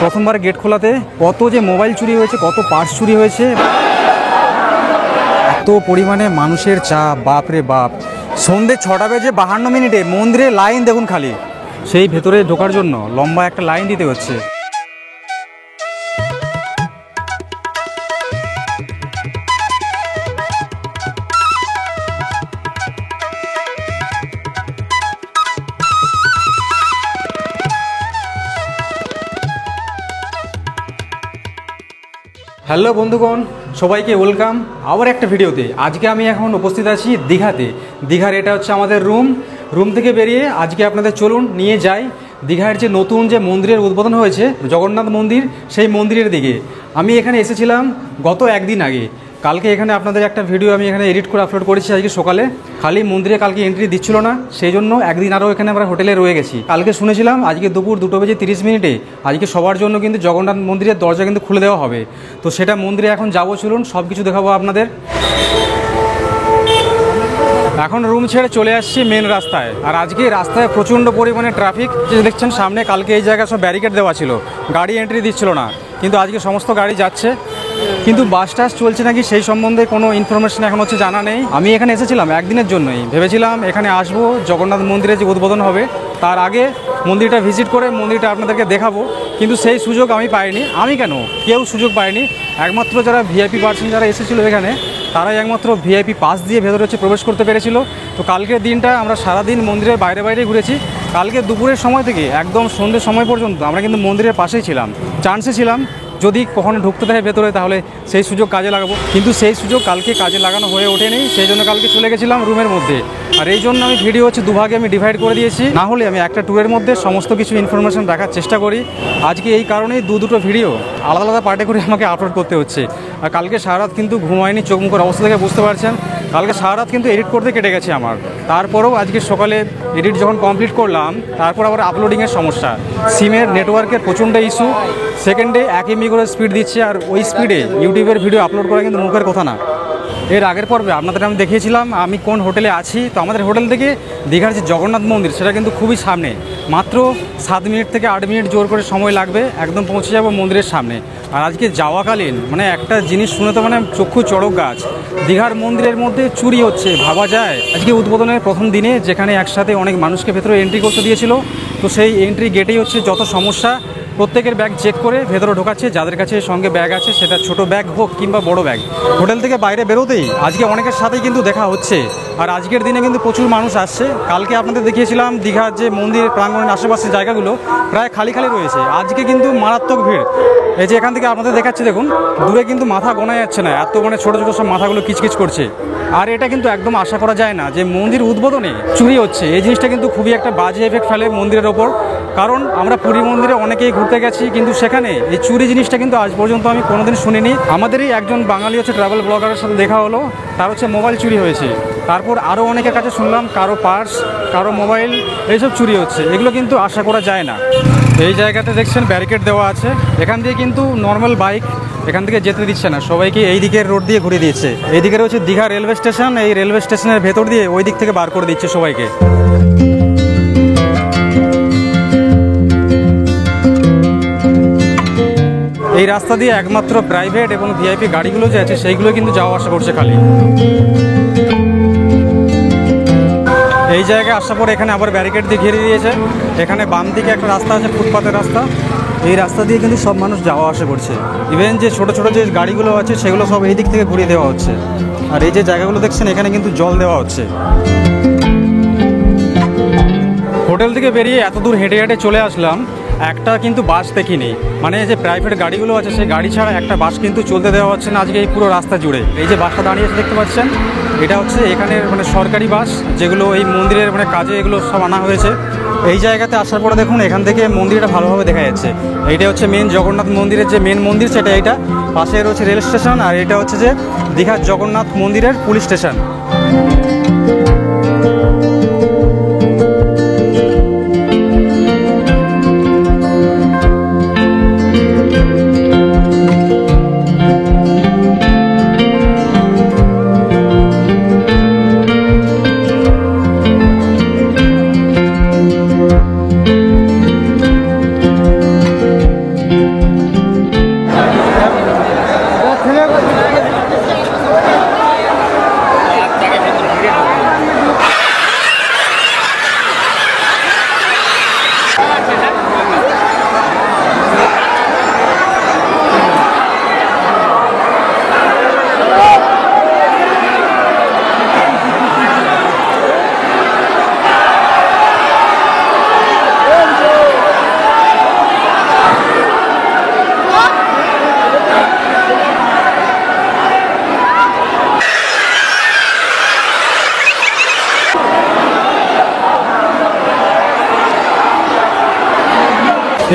প্রথমবার গেট খোলাতে কত যে মোবাইল চুরি হয়েছে, কত পার্স চুরি হয়েছে, এত পরিমাণে মানুষের চাপ, বাপরে বাপ। সন্ধ্যে 6টা বেজে 52 মিনিটে মন্দিরে লাইন দেখুন খালি। সেই ভেতরে ঢোকার জন্য লম্বা একটা লাইন দিতে হচ্ছে। হ্যালো বন্ধুগণ, সবাইকে ওয়েলকাম আবার একটা ভিডিওতে। আজকে আমি এখন উপস্থিত আছি দীঘাতে। দীঘার এটা হচ্ছে আমাদের রুম থেকে বেরিয়ে আজকে আপনাদের চলুন নিয়ে যাই দীঘার যে নতুন যে মন্দিরের উদ্বোধন হয়েছে জগন্নাথ মন্দির, সেই মন্দিরের দিকে। আমি এখানে এসেছিলাম গত একদিন আগে। কালকে এখানে আপনাদের একটা ভিডিও আমি এখানে এডিট করে আপলোড করেছি আজকে সকালে। খালি মন্দিরে কালকে এন্ট্রি দিচ্ছিল না, সেই জন্য একদিন আরও এখানে আমরা হোটেলে রয়ে গেছি। কালকে শুনেছিলাম আজকে দুপুর 2টা বেজে 30 মিনিটে আজকে সবার জন্য কিন্তু জগন্নাথ মন্দিরের দরজা কিন্তু খুলে দেওয়া হবে। তো সেটা মন্দিরে এখন যাবো, চলুন সব কিছু দেখাবো আপনাদের। এখন রুম ছেড়ে চলে আসছি মেন রাস্তায়। আর আজকে রাস্তায় প্রচণ্ড পরিমাণে ট্রাফিক দেখছেন সামনে। কালকে এই জায়গায় সব ব্যারিকেড দেওয়া ছিল, গাড়ি এন্ট্রি দিচ্ছিল না, কিন্তু আজকে সমস্ত গাড়ি যাচ্ছে। কিন্তু বাস টাস চলছে নাকি সেই সম্বন্ধে কোনো ইনফরমেশন এখন হচ্ছে জানা নেই। আমি এখানে এসেছিলাম একদিনের জন্যই, ভেবেছিলাম এখানে আসবো জগন্নাথ মন্দিরে যে উদ্বোধন হবে তার আগে মন্দিরটা ভিজিট করে মন্দিরটা আপনাদেরকে দেখাবো, কিন্তু সেই সুযোগ আমি পাইনি। আমি কেন, কেউ সুযোগ পায়নি। একমাত্র যারা ভিআইপি পার্সন যারা এসেছিলো এখানে তারাই একমাত্র ভিআইপি পাস দিয়ে ভেতরে হচ্ছে প্রবেশ করতে পেরেছিল। তো কালকের দিনটা আমরা সারাদিন মন্দিরের বাইরে বাইরে ঘুরেছি। কালকে দুপুরের সময় থেকে একদম সন্ধ্যের সময় পর্যন্ত আমরা কিন্তু মন্দিরের পাশেই ছিলাম, চান্সে ছিলাম যদি কখনো ঢুকতে দেয় ভেতরে তাহলে সেই সুযোগ কাজে লাগাবো, কিন্তু সেই সুযোগ কালকে কাজে লাগানো হয়ে ওঠেনি। সেই জন্য কালকে চলে গেছিলাম রুমের মধ্যে। আর এই জন্য আমি ভিডিও হচ্ছে দুভাগে আমি ডিভাইড করে দিয়েছি, না হলে আমি একটা ট্যুরের মধ্যে সমস্ত কিছু ইনফরমেশন রাখার চেষ্টা করি। আজকে এই কারণেই দুটো ভিডিও আলাদা আলাদা পার্টে করে আমাকে আপলোড করতে হচ্ছে। আর কালকে সারা রাত কিন্তু ঘুমায়নি, চোখ মুখের অবস্থা থেকে বুঝতে পারছেন। কালকে সারা রাত কিন্তু এডিট করতে কেটে গেছে আমার। তারপরেও আজকে সকালে এডিট যখন কমপ্লিট করলাম তারপর আবার আপলোডিংয়ের সমস্যা, সিমের নেটওয়ার্কের প্রচণ্ড ইস্যু। সেকেন্ডে 1 MB করে স্পিড দিচ্ছে, আর ওই স্পিডে ইউটিউবের ভিডিও আপলোড করা কিন্তু মুখের কথা না। এর আগের পর্বে আপনাদের আমি দেখিয়েছিলাম আমি কোন হোটেলে আছি। তো আমাদের হোটেল থেকে দীঘার যে জগন্নাথ মন্দির সেটা কিন্তু খুবই সামনে, মাত্র 7 মিনিট থেকে 8 মিনিট জোর করে সময় লাগবে, একদম পৌঁছে যাব মন্দিরের সামনে। আর আজকে যাওয়াকালীন মানে একটা জিনিস শুনে তো মানে চক্ষু চড়ক গাছ, দীঘার মন্দিরের মধ্যে চুরি হচ্ছে, ভাবা যায়। আজকে উদ্বোধনের প্রথম দিনে যেখানে একসাথে অনেক মানুষকে ভেতরে এন্ট্রি করতে দিয়েছিল, তো সেই এন্ট্রি গেটেই হচ্ছে যত সমস্যা। প্রত্যেকের ব্যাগ চেক করে ভেতরে ঢোকাচ্ছে, যাদের কাছে সঙ্গে ব্যাগ আছে, সেটা ছোট ব্যাগ হোক কিংবা বড় ব্যাগ। হোটেল থেকে বাইরে বেরোতেই আজকে অনেকের সাথেই কিন্তু দেখা হচ্ছে। আর আজকের দিনে কিন্তু প্রচুর মানুষ আসছে। কালকে আপনাদের দেখিয়েছিলাম দীঘার যে মন্দির প্রাঙ্গণের আশেপাশের জায়গাগুলো প্রায় খালি খালি রয়েছে, আজকে কিন্তু মারাত্মক ভিড়। এই যে এখান থেকে আপনাদের দেখাচ্ছি দেখুন, দূরে কিন্তু মাথা গোনা যাচ্ছে না, এত মানে ছোটো ছোটো সব মাথাগুলো কিচকিচ করছে। আর এটা কিন্তু একদম আশা করা যায় না যে মন্দির উদ্বোধনে চুরি হচ্ছে। এই জিনিসটা কিন্তু খুবই একটা বাজে এফেক্ট ফেলে মন্দিরের ওপর। কারণ আমরা পুরী মন্দিরে অনেকেই ঘুরতে গেছি, কিন্তু সেখানে এই চুরি জিনিসটা কিন্তু আজ পর্যন্ত আমি কোনোদিন শুনিনি। আমাদেরই একজন বাঙালি হচ্ছে ট্রাভেল ব্লগারের সাথে দেখা হলো, তার হচ্ছে মোবাইল চুরি হয়েছে। তারপর আরও অনেকের কাছে শুনলাম কারো পার্স, কারো মোবাইল, এইসব চুরি হচ্ছে। এগুলো কিন্তু আশা করা যায় না। এই জায়গাতে দেখছেন ব্যারিকেড দেওয়া আছে, এখান দিয়ে কিন্তু নর্মাল বাইক এখান থেকে যেতে দিচ্ছে না, সবাইকে এই দিকের রোড দিয়ে ঘুরিয়ে দিচ্ছে। এই দিকের হচ্ছে দীঘা রেলওয়ে স্টেশন, এই রেলওয়ে স্টেশনের ভেতর দিয়ে ওই দিক থেকে বার করে দিচ্ছে সবাইকে। এই রাস্তা দিয়ে একমাত্র প্রাইভেট এবং ভিআইপি গাড়িগুলো যে আছে সেইগুলো কিন্তু যাওয়া আসা করছে খালি। এই জায়গায় আসার পর এখানে আবার ব্যারিকেড দিয়ে ঘিরে দিয়েছে। এখানে বাম দিকে একটা রাস্তা আছে, ফুটপাতের রাস্তা, এই রাস্তা দিয়ে কিন্তু সব মানুষ যাওয়া আসা করছে। ইভেন যে ছোটো ছোটো যে গাড়িগুলো আছে সেগুলো সব এই দিক থেকে ঘুরিয়ে দেওয়া হচ্ছে। আর এই যে জায়গাগুলো দেখছেন এখানে কিন্তু জল দেওয়া হচ্ছে। হোটেল থেকে বেরিয়ে এত দূর হেঁটে হেঁটে চলে আসলাম, একটা কিন্তু বাস দেখিনি। মানে যে প্রাইভেট গাড়িগুলো আছে সেই গাড়ি ছাড়া একটা বাস কিন্তু চলতে দেওয়া হচ্ছে না আজকে এই পুরো রাস্তা জুড়ে। এই যে বাসটা দাঁড়িয়ে আছে দেখতে পাচ্ছেন, এটা হচ্ছে এখানের মানে সরকারি বাস, যেগুলো এই মন্দিরের মানে কাজে এগুলো সব আনা হয়েছে। এই জায়গাতে আসার পরে দেখুন এখান থেকে মন্দিরটা ভালোভাবে দেখা যাচ্ছে। এইটা হচ্ছে মেন জগন্নাথ মন্দিরের যে মেন মন্দির সেটা, এইটা পাশে রয়েছে রেল স্টেশন, আর এটা হচ্ছে যে দীঘার জগন্নাথ মন্দিরের পুলিশ স্টেশন।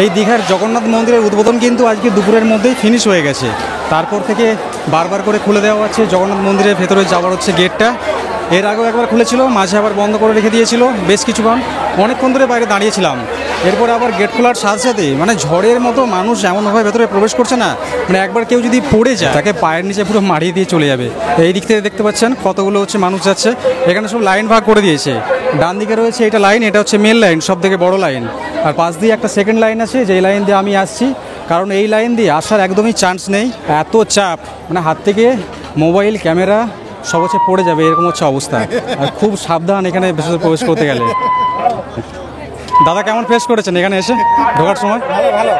এই দীঘার জগন্নাথ মন্দিরের উদ্বোধন কিন্তু আজকে দুপুরের মধ্যেই ফিনিশ হয়ে গেছে। তারপর থেকে বারবার করে খুলে দেওয়া হচ্ছে জগন্নাথ মন্দিরের ভেতরে যাওয়ার হচ্ছে গেটটা। এর আগেও একবার খুলেছিল, মাঝে আবার বন্ধ করে রেখে দিয়েছিল বেশ কিছুক্ষণ, অনেকক্ষণ ধরে বাইরে দাঁড়িয়েছিলাম। এরপরে আবার গেট খোলার সাথে সাথে মানে ঝড়ের মতো মানুষ এমনভাবে ভেতরে প্রবেশ করছে না, মানে একবার কেউ যদি পড়ে যায় তাকে পায়ের নিচে পুরো মারিয়ে দিয়ে চলে যাবে। এই দিক থেকে দেখতে পাচ্ছেন কতগুলো হচ্ছে মানুষ যাচ্ছে। এখানে সব লাইন ভাগ করে দিয়েছে। ডান দিকে রয়েছে এটা লাইন, এটা হচ্ছে মেন লাইন, সব থেকে বড় লাইন। আর পাশ দিয়ে একটা সেকেন্ড লাইন আছে, যেই লাইন দিয়ে আমি আসছি, কারণ এই লাইন দিয়ে আসার একদমই চান্স নেই। এত চাপ, মানে হাত থেকে মোবাইল ক্যামেরা সব হচ্ছে পড়ে যাবে, এরকম হচ্ছে অবস্থা। আর খুব সাবধান এখানে ভেতরে প্রবেশ করতে গেলে। দাদা কেমন ফেস করেছেন এখানে এসে ঢোকার সময়? ভালো,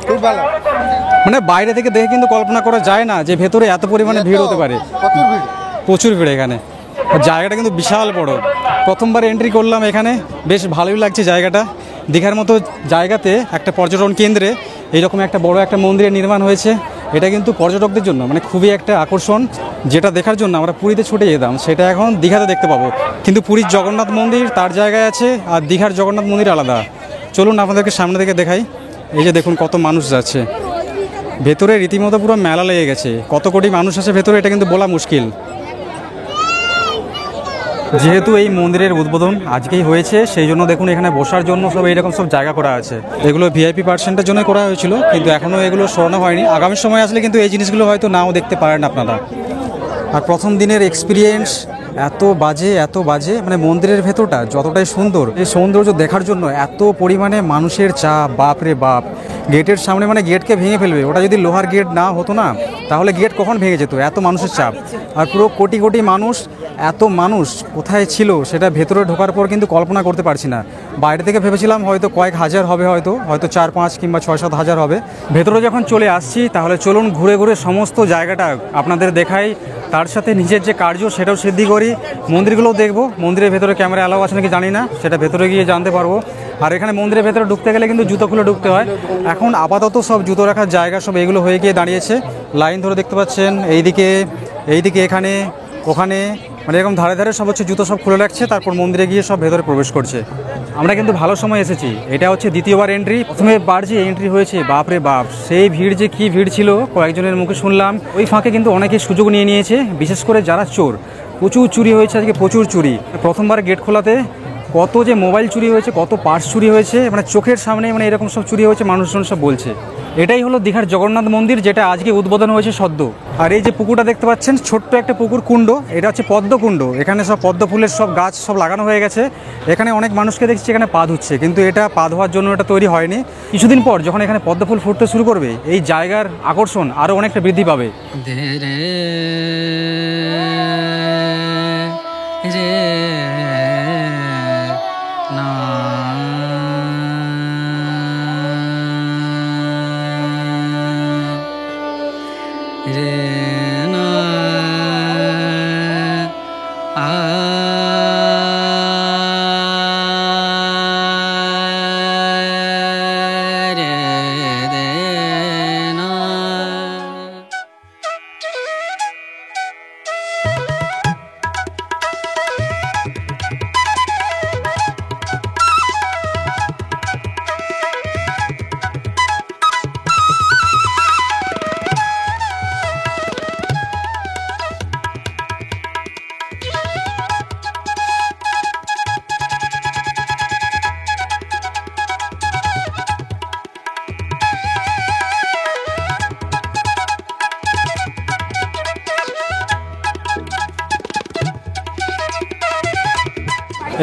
খুব ভালো। মানে বাইরে থেকে দেখে কিন্তু কল্পনা করা যায় না যে ভেতরে এত পরিমাণে ভিড় হতে পারে। প্রচুর ভিড় এখানে। আর জায়গাটা কিন্তু বিশাল বড়। প্রথমবার এন্ট্রি করলাম এখানে, বেশ ভালোই লাগছে জায়গাটা। দীঘার মতো জায়গাতে একটা পর্যটন কেন্দ্রে এইরকম একটা বড় একটা মন্দিরের নির্মাণ হয়েছে। এটা কিন্তু পর্যটকদের জন্য মানে খুবই একটা আকর্ষণ, যেটা দেখার জন্য আমরা পুরীতে ছুটে যেতাম সেটা এখন দীঘাতে দেখতে পাবো। কিন্তু পুরীর জগন্নাথ মন্দির তার জায়গায় আছে, আর দীঘার জগন্নাথ মন্দির আলাদা। চলুন আপনাদেরকে সামনে থেকে দেখাই। এই যে দেখুন কত মানুষ যাচ্ছে ভেতরে, রীতিমতো পুরো মেলা লেগে গেছে। কত কোটি মানুষ আছে ভেতরে এটা কিন্তু বলা মুশকিল। যেহেতু এই মন্দিরের উদ্বোধন আজকেই হয়েছে, সেই জন্য দেখুন এখানে বসার জন্য সব এইরকম সব জায়গা করা আছে। এগুলো ভিআইপি পার্সেন্টের জন্য করা হয়েছিল, কিন্তু এখনও এগুলো সরানো হয়নি। আগামী সময় আসলে কিন্তু এই জিনিসগুলো হয়তো নাও দেখতে পারেন আপনারা। আর প্রথম দিনের এক্সপিরিয়েন্স এত বাজে, মানে মন্দিরের ভেতরটা যতটাই সুন্দর, এই সৌন্দর্য দেখার জন্য এত পরিমাণে মানুষের চাপ, বাপ রে বাপ। গেটের সামনে মানে গেটকে ভেঙে ফেলবে। ওটা যদি লোহার গেট না হতো না, তাহলে গেট কখন ভেঙে যেত, এত মানুষের চাপ। আর পুরো কোটি কোটি মানুষ, এত মানুষ কোথায় ছিল সেটা ভেতরে ঢোকার পর কিন্তু কল্পনা করতে পারছি না। বাইরে থেকে ভেবেছিলাম হয়তো কয়েক হাজার হবে, হয়তো 4-5 কিংবা 6-7 হাজার হবে। ভেতরে যখন চলে আসছি তাহলে চলুন ঘুরে ঘুরে সমস্ত জায়গাটা আপনাদের দেখাই, তার সাথে নিজের যে কার্য সেটাও সিদ্ধি করি, মন্দিরগুলোও দেখবো। মন্দিরের ভেতরে ক্যামেরা অ্যালাউ আছে নাকি জানি না, সেটা ভেতরে গিয়ে জানতে পারবো। আর এখানে মন্দিরের ভেতরে ঢুকতে গেলে কিন্তু জুতো খুলে ঢুকতে হয়। এখন আপাতত সব জুতো রাখার জায়গা সব এগুলো হয়ে গিয়ে দাঁড়িয়েছে। লাইন ধরে দেখতে পাচ্ছেন, এইদিকে এখানে ওখানে, মানে এরকম ধারে ধারে সব হচ্ছে জুতো সব খুলে রাখছে, তারপর মন্দিরে গিয়ে সব ভেতরে প্রবেশ করছে। আমরা কিন্তু ভালো সময় এসেছি। এটা হচ্ছে দ্বিতীয়বার এন্ট্রি। প্রথমে বার যে এন্ট্রি হয়েছে, বাপরে বাপ, সেই ভিড় যে কি ভিড় ছিল কয়েকজনের মুখে শুনলাম। ওই ফাঁকে কিন্তু অনেকে সুযোগ নিয়ে নিয়েছে, বিশেষ করে যারা চোর। প্রচুর চুরি হয়েছে আজকে, প্রচুর চুরি। প্রথমবার গেট খোলাতে কত যে মোবাইল চুরি হয়েছে, কত পার্স চুরি হয়েছে, মানে চোখের সামনে, মানে এরকম সব চুরি হয়েছে, মানুষজন সব বলছে। এটাই হলো দীঘার জগন্নাথ মন্দির, যেটা আজকে উদ্বোধন হয়েছে সদ্য। আর এই যে পুকুরটা দেখতে পাচ্ছেন, ছোট্ট একটা পুকুর, কুণ্ড, এটা হচ্ছে পদ্ম কুণ্ড। এখানে সব পদ্ম ফুলের সব গাছ সব লাগানো হয়ে গেছে। এখানে অনেক মানুষকে দেখছি এখানে পা ধুচ্ছে, কিন্তু এটা পা ধোয়ার জন্য এটা তৈরি হয়নি। কিছুদিন পর যখন এখানে পদ্ম ফুল ফুটতে শুরু করবে, এই জায়গার আকর্ষণ আরও অনেকটা বৃদ্ধি পাবে।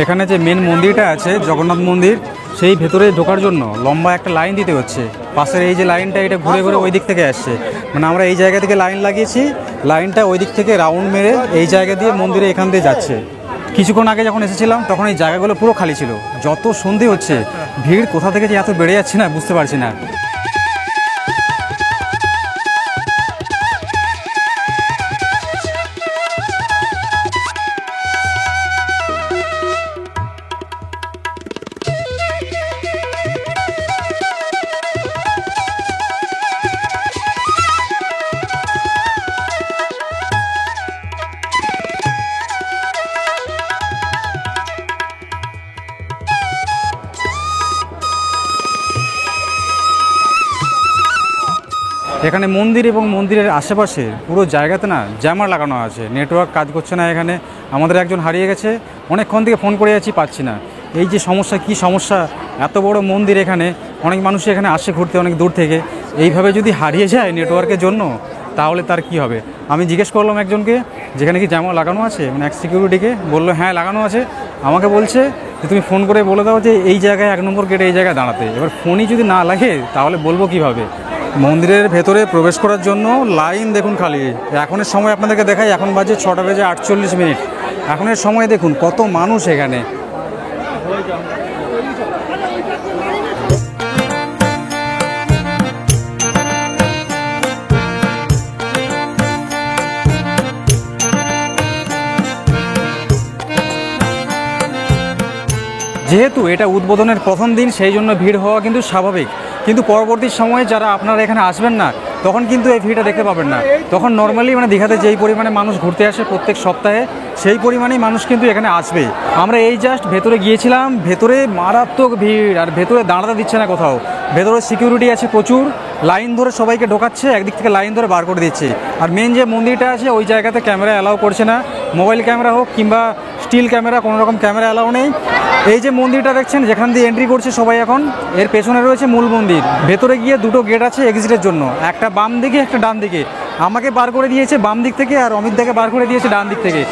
এখানে যে মেন মন্দিরটা আছে জগন্নাথ মন্দির, সেই ভেতরে ঢোকার জন্য লম্বা একটা লাইন দিতে হচ্ছে। পাশের এই যে লাইনটা, এটা ঘুরে ঘুরে ওই দিক থেকে আসছে। মানে আমরা এই জায়গা থেকে লাইন লাগিয়েছি, লাইনটা ওই দিক থেকে রাউন্ড মেরে এই জায়গা দিয়ে মন্দিরে এখান দিয়ে যাচ্ছে। কিছুক্ষণ আগে যখন এসেছিলাম তখন এই জায়গাগুলো পুরো খালি ছিল। যত সন্ধে হচ্ছে ভিড় কোথা থেকে যে এত বেড়ে যাচ্ছে না বুঝতে পারছি না। এখানে মন্দির এবং মন্দিরের আশেপাশে পুরো জায়গাতে না জ্যামার লাগানো আছে, নেটওয়ার্ক কাজ করছে না এখানে। আমাদের একজন হারিয়ে গেছে, অনেকক্ষণ থেকে ফোন করে যাচ্ছি, পাচ্ছি না। এই যে সমস্যা, কি সমস্যা, এত বড় মন্দির, এখানে অনেক মানুষ এখানে আসে ঘুরতে অনেক দূর থেকে, এইভাবে যদি হারিয়ে যায় নেটওয়ার্কের জন্য তাহলে তার কি হবে। আমি জিজ্ঞেস করলাম একজনকে যেখানে কি জ্যামা লাগানো আছে, মানে এক সিকিউরিটিকে, বললো হ্যাঁ লাগানো আছে। আমাকে বলছে যে তুমি ফোন করে বলে দাও যে এই জায়গায় 1 নম্বর গেটে এই জায়গায় দাঁড়াতে। এবার ফোনই যদি না লাগে তাহলে বলবো কিভাবে। মন্দিরের ভেতরে প্রবেশ করার জন্য লাইন দেখুন খালি। এখনের সময় আপনাদেরকে দেখাই, এখন বাজে 6:48। এখনের সময় দেখুন কত মানুষ এখানে। যেহেতু এটা উদ্বোধনের প্রথম দিন সেই জন্য ভিড় হওয়া কিন্তু স্বাভাবিক, কিন্তু পরবর্তী সময়ে যারা আপনারা এখানে আসবেন না তখন কিন্তু এই ভিড়টা দেখতে পাবেন না। তখন নর্মালি মানে দীঘাতে যেই পরিমাণে মানুষ ঘুরতে আসে প্রত্যেক সপ্তাহে সেই পরিমাণেই মানুষ কিন্তু এখানে আসবে। আমরা এই জাস্ট ভেতরে গিয়েছিলাম, ভেতরে মারাত্মক ভিড়, আর ভেতরে দাঁড়াতে দিচ্ছে না কোথাও। ভেতরে সিকিউরিটি আছে প্রচুর, লাইন ধরে সবাইকে ঢোকাচ্ছে, একদিক থেকে লাইন ধরে বার করে দিচ্ছে। আর মেন যে মন্দিরটা আছে ওই জায়গাতে ক্যামেরা অ্যালাউ করছে না, মোবাইল ক্যামেরা হোক কিংবা স্টিল ক্যামেরা, কোনো রকম ক্যামেরা অ্যালাউ নেই। এই যে মন্দিরটা দেখছেন যেখান দিয়ে এন্ট্রি করছে সবাই এখন, এর পেছনে রয়েছে মূল মন্দির। ভেতরে গিয়ে 2টো গেট আছে এক্সিটের জন্য, একটা বাম দিকে একটা ডান দিকে। আমাকে বার করে দিয়েছে বাম দিক থেকে, আর অমিত দাকে বার করে দিয়েছে ডান দিক থেকে।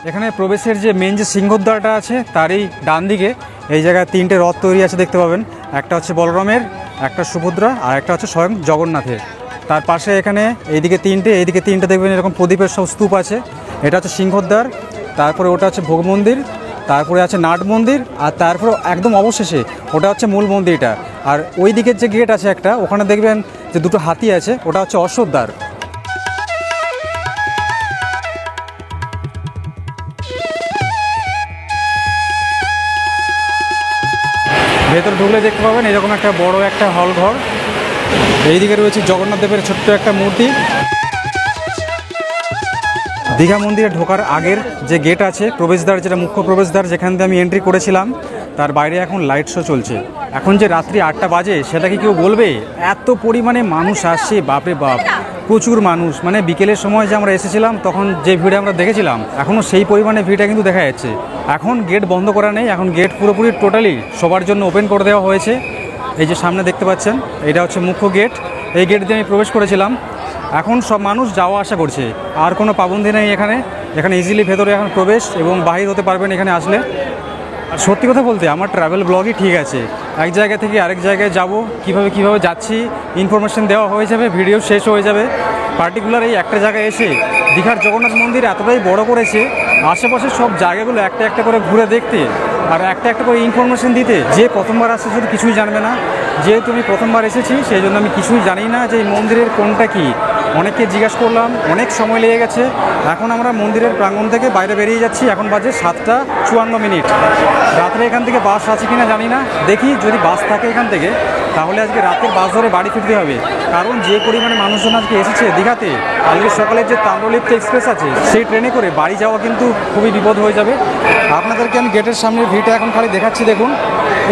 এখানে প্রবেশের যে মেন যে সিংহদ্বারটা আছে তারই ডান দিকে এই জায়গায় 3টে রথ তৈরি আছে দেখতে পাবেন। একটা হচ্ছে বলরামের, একটা সুভদ্রা, আর একটা হচ্ছে স্বয়ং জগন্নাথের। তার পাশে এখানে এইদিকে 3টে, এইদিকে 3টে দেখবেন এরকম প্রদীপের সব স্তূপ আছে। এটা হচ্ছে সিংহদ্বার, তারপরে ওটা হচ্ছে ভোগ মন্দির, তারপরে আছে নাট মন্দির, আর তারপরে একদম অবশেষে ওটা হচ্ছে মূল মন্দিরটা। আর ওই দিকের যে গেট আছে একটা, ওখানে দেখবেন যে 2টো হাতি আছে, ওটা হচ্ছে অশ্বদ্বার। ভেতর ঢুকলে দেখতে পাবেন এরকম একটা বড় একটা হল ঘর। এইদিকে রয়েছে জগন্নাথ দেবের ছোট্ট একটা মূর্তি। দীঘা মন্দিরে ঢোকার আগের যে গেট আছে, প্রবেশদ্বার, যেটা মুখ্য প্রবেশদ্বার, যেখান দিয়ে আমি এন্ট্রি করেছিলাম, তার বাইরে এখন লাইট শো চলছে। এখন যে রাত্রি 8টা বাজে সেটা কি কেউ বলবে? এত পরিমাণে মানুষ আসছে, বাপরে বাপ, প্রচুর মানুষ। মানে বিকেলের সময় যে আমরা এসেছিলাম তখন যে ভিড়ে আমরা দেখেছিলাম, এখনও সেই পরিমাণে ভিড়টা কিন্তু দেখা যাচ্ছে। এখন গেট বন্ধ করা নেই, এখন গেট পুরোপুরি টোটালি সবার জন্য ওপেন করে দেওয়া হয়েছে। এই যে সামনে দেখতে পাচ্ছেন এটা হচ্ছে মুখ্য গেট, এই গেট দিয়ে আমি প্রবেশ করেছিলাম। এখন সব মানুষ যাওয়া আসা করছে, আর কোনো পাবন্দি নেই এখানে। এখানে ইজিলি ভেতরে এখন প্রবেশ এবং বাহির হতে পারবেন এখানে আসলে। আর সত্যি কথা বলতে আমার ট্রাভেল ব্লগই ঠিক আছে, এক জায়গা থেকে আরেক জায়গায় যাব, কিভাবে যাচ্ছি ইনফরমেশন দেওয়া হয়ে যাবে, ভিডিও শেষ হয়ে যাবে। পার্টিকুলার এই একটা জায়গায় এসে দীঘার জগন্নাথ মন্দির এতটাই বড় করেছে, আশেপাশের সব জায়গাগুলো একটা একটা করে ঘুরে দেখতে আর একটা একটা করে ইনফরমেশন দিতে। যে প্রথমবার আসছে শুধু কিছুই জানবে না, যেহেতু আমি প্রথমবার এসেছি সেই জন্য আমি কিছুই জানি না যে এই মন্দিরের কোনটা কি। অনেককে জিজ্ঞাসা করলাম, অনেক সময় লেগে গেছে। এখন আমরা মন্দিরের প্রাঙ্গণ থেকে বাইরে বেরিয়ে যাচ্ছি, এখন বাজে 7:54। রাত্রে এখান থেকে বাস আছে কিনা জানি না, দেখি যদি বাস থাকে এখান থেকে তাহলে আজকে রাতের বাস ধরে বাড়ি ফিরতে হবে। কারণ যে পরিমাণে মানুষজন আজকে এসেছে দীঘাতে, আজকে সকালের যে তাম্রলিপ্ত এক্সপ্রেস আছে সেই ট্রেনে করে বাড়ি যাওয়া কিন্তু খুবই বিপদ হয়ে যাবে। আপনাদেরকে আমি গেটের সামনের ভিড়টা এখন খালি দেখাচ্ছি, দেখুন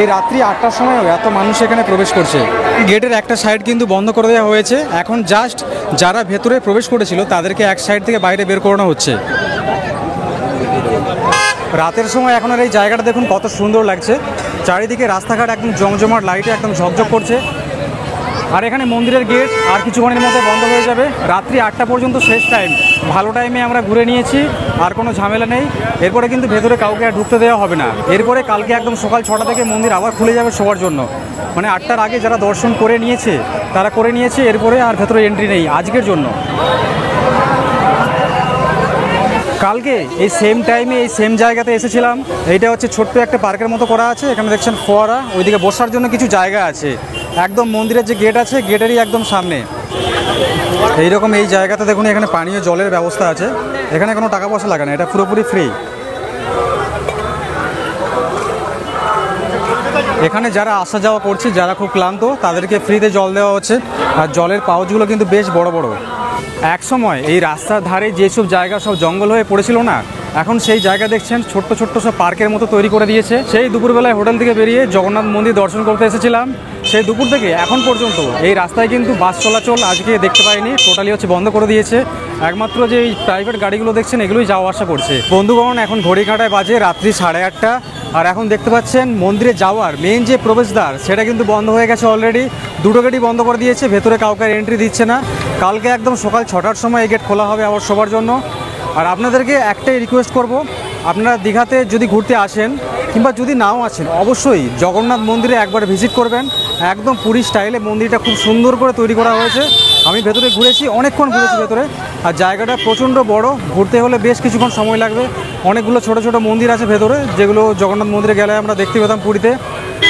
এই রাত্রি 8টার সময়ও এত মানুষ এখানে প্রবেশ করছে। গেটের একটা সাইড কিন্তু বন্ধ করে দেওয়া হয়েছে, এখন জাস্ট যারা ভেতরে প্রবেশ করেছিল তাদেরকে এক সাইড থেকে বাইরে বের করানো হচ্ছে। রাতের সময় এখন আর এই জায়গাটা দেখুন কত সুন্দর লাগছে, চারিদিকে রাস্তাঘাট একদম জমজমাট লাইটে একদম ঝকঝক করছে। আর এখানে মন্দিরের গেট আর কিছুক্ষণের মধ্যে বন্ধ হয়ে যাবে। রাত্রি 8টা পর্যন্ত শেষ টাইম, ভালো টাইমে আমরা ঘুরে নিয়েছি, আর কোনো ঝামেলা নেই। এরপরে কিন্তু ভেতরে কাউকে আর ঢুকতে দেওয়া হবে না। এরপরে কালকে একদম সকাল 6টা থেকে মন্দির আবার খুলে যাবে সবার জন্য, মানে 8টার আগে যারা দর্শন করে নিয়েছে তারা করে নিয়েছে, এরপরে আর ভেতরে এন্ট্রি নেই আজকের জন্য। কালকে এই সেম টাইমে এই সেম জায়গাতে এসেছিলাম। এইটা হচ্ছে ছোট্ট একটা পার্কের মতো করা আছে, এখানে দেখছেন ফোয়ারা, ওইদিকে বসার জন্য কিছু জায়গা আছে, একদম মন্দিরের যে গেট আছে গেটেরই একদম সামনে। এইরকম এই জায়গাতে দেখুন এখানে পানীয় জলের ব্যবস্থা আছে, এখানে কোনো টাকা পয়সা লাগে না, এটা পুরোপুরি ফ্রি। এখানে যারা আসা যাওয়া করছে, যারা খুব ক্লান্ত, তাদেরকে ফ্রিতে জল দেওয়া হচ্ছে। আর জলের পাউচগুলো কিন্তু বেশ বড় বড়। এক সময় এই রাস্তার ধারে যেসব জায়গা সব জঙ্গল হয়ে পড়েছিল না, এখন সেই জায়গা দেখছেন ছোট্ট ছোট্ট সব পার্কের মতো তৈরি করে দিয়েছে। সেই দুপুরবেলায় হোটেল থেকে বেরিয়ে জগন্নাথ মন্দির দর্শন করতে এসেছিলাম, সেই দুপুর থেকে এখন পর্যন্ত এই রাস্তায় কিন্তু বাস চলাচল আজকে দেখতে পাইনি, টোটালি হচ্ছে বন্ধ করে দিয়েছে। একমাত্র যে এই প্রাইভেট গাড়িগুলো দেখছেন এগুলোই যাওয়া আসা করছে। বন্ধুগণ, এখন ঘড়ি কাঁটায় বাজে রাত্রি 8:30, আর এখন দেখতে পাচ্ছেন মন্দিরে যাওয়ার মেন যে প্রবেশদ্বার সেটা কিন্তু বন্ধ হয়ে গেছে অলরেডি। দুটো গেটই বন্ধ করে দিয়েছে, ভেতরে কাউকে এন্ট্রি দিচ্ছে না। কালকে একদম সকাল 6টার সময় এই গেট খোলা হবে আবার সবার জন্য। আর আপনাদেরকে একটাই রিকোয়েস্ট করব, আপনারা দীঘাতে যদি ঘুরতে আসেন কিংবা যদি নাও আসেন, অবশ্যই জগন্নাথ মন্দিরে একবার ভিজিট করবেন। একদম পুরী স্টাইলে মন্দিরটা খুব সুন্দর করে তৈরি করা হয়েছে। আমি ভেতরে ঘুরেছি, অনেকক্ষণ ঘুরেছি ভেতরে, আর জায়গাটা প্রচণ্ড বড়, ঘুরতে হলে বেশ কিছুক্ষণ সময় লাগবে। অনেকগুলো ছোট ছোট মন্দির আছে ভেতরে, যেগুলো জগন্নাথ মন্দিরে গেলে আমরা দেখতে পেতাম পুরীতে।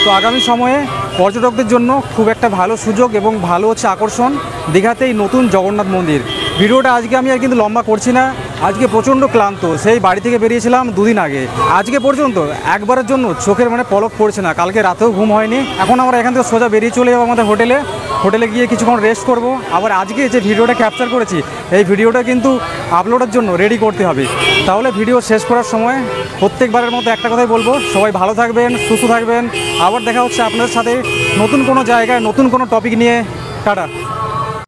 তো আগামী সময়ে পর্যটকদের জন্য খুব একটা ভালো সুযোগ এবং ভালো হচ্ছে আকর্ষণ দীঘাতে এই নতুন জগন্নাথ মন্দির। ভিডিওটা আজকে আমি আর কিন্তু লম্বা করছি না, আজকে প্রচণ্ড ক্লান্ত, সেই বাড়ি থেকে বেরিয়েছিলাম 2 দিন আগে। আজকে পর্যন্ত একবারের জন্য চোখের মানে পলক পড়ছে না, কালকে রাতেও ঘুম হয়নি। এখন আমরা এখান থেকে সোজা বেরিয়ে চলে যাবো আমাদের হোটেলে গিয়ে কিছুক্ষণ রেস্ট করব। আবার আজকে যে ভিডিওটা ক্যাপচার করেছি এই ভিডিওটা কিন্তু আপলোডের জন্য রেডি করতে হবে। তাহলে ভিডিও শেষ করার সময় প্রত্যেকবারের মতো একটা কথাই বলবো, সবাই ভালো থাকবেন, সুস্থ থাকবেন। আবার দেখা হচ্ছে আপনাদের সাথে নতুন কোনো জায়গায় নতুন কোনো টপিক নিয়ে। টাটা।